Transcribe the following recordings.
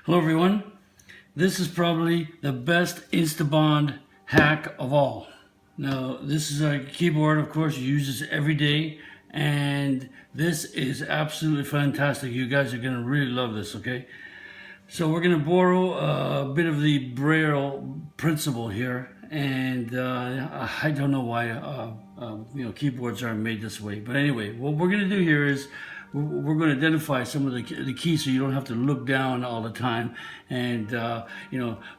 Hello everyone. This is probably the best Instantbond hack of all. Now this is a keyboard, of course, you use this every day, and this is absolutely fantastic. You guys are going to really love this, okay? So we're going to borrow a bit of the Braille principle here, and I don't know why keyboards aren't made this way, but anyway, what we're going to do here is we're going to identify some of the keys so you don't have to look down all the time and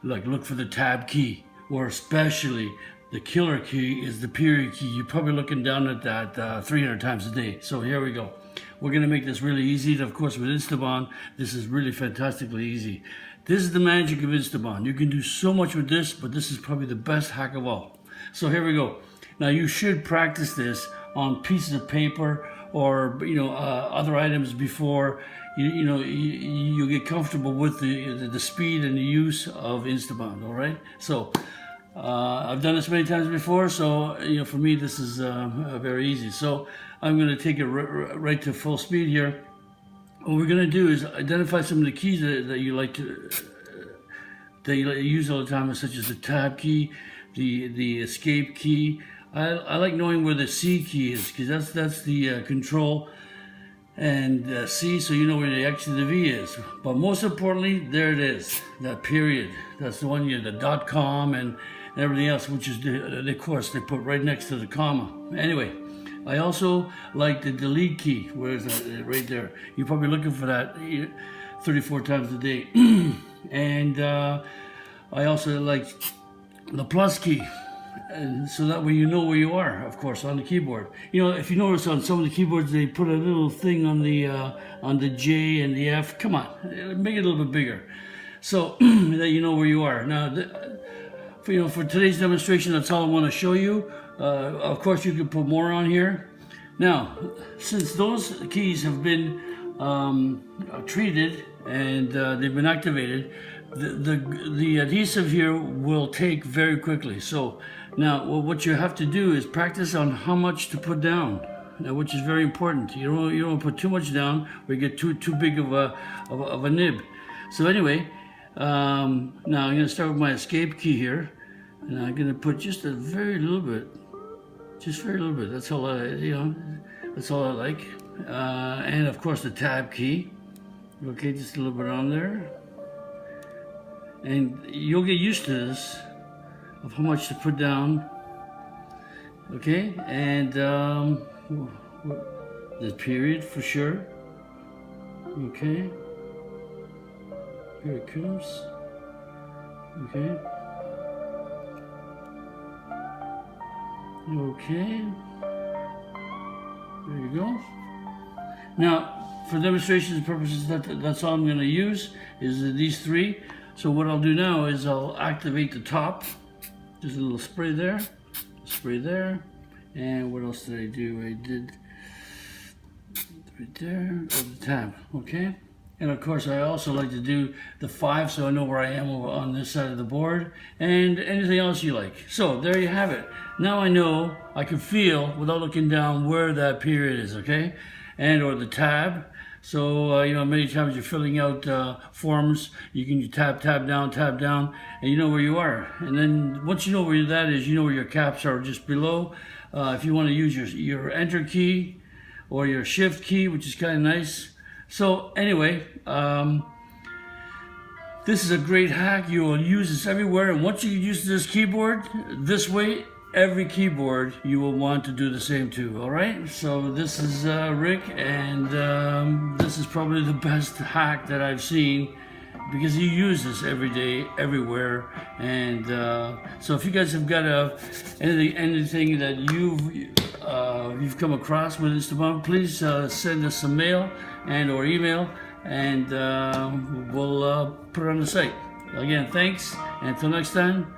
look for the tab key, or especially the killer key is the period key. You're probably looking down at that 300 times a day. So here we go. We're going to make this really easy. And of course, with Instantbond, this is really fantastically easy. This is the magic of Instantbond. You can do so much with this, but this is probably the best hack of all. So here we go. Now you should practice this on pieces of paper or other items before you get comfortable with the speed and the use of Instantbond. All right. So I've done this many times before, so for me this is very easy. So I'm going to take it right to full speed here. What we're going to do is identify some of the keys that you like to use all the time, such as the tab key, the escape key. I like knowing where the C key is, because that's the control, and C, so you know where the X and the V is. But most importantly, there it is, that period. That's the one, the .com and everything else, which is of course they put right next to the comma. Anyway, I also like the delete key. Where is that? Right there. You're probably looking for that 34 times a day. And I also like the plus key. And so that way you know where you are, of course, on the keyboard. If you notice on some of the keyboards, they put a little thing on the J and the F. Come on, make it a little bit bigger, so that you know where you are. Now, for today's demonstration, that's all I want to show you. Of course, you can put more on here. Now, since those keys have been treated and they've been activated, the adhesive here will take very quickly. So now what you have to do is practice on how much to put down, which is very important. You don't put too much down or you get too big of a nib. So anyway, now I'm going to start with my escape key here, and I'm going to put just a very little bit, That's all that's all I like. And of course the tab key. Okay, just a little bit on there. And you'll get used to this, of how much to put down. Okay, and the period for sure. Okay, here it comes. Okay. Okay. There you go. Now, for demonstration purposes, that's all I'm going to use is these three. So what I'll do now is I'll activate the top. Just a little spray there, and what else did I do? I did right there, the tab, okay? And of course I also like to do the 5 so I know where I am on this side of the board, and anything else you like. So there you have it. Now I know, I can feel without looking down where that period is, okay? And or the tab. So, many times you're filling out forms, you can tab down, and you know where you are. And then once you know where that is, you know where your caps are just below. If you want to use your enter key or your shift key, which is kind of nice. So anyway, this is a great hack. You will use this everywhere. And once you use this keyboard this way, every keyboard you will want to do the same too. All right, so this is Rick, and this is probably the best hack that I've seen, because you use this every day, everywhere. And so if you guys have got anything that you've come across with Instantbond, please send us some mail and or email, and we'll put it on the site. Again, thanks, and until next time.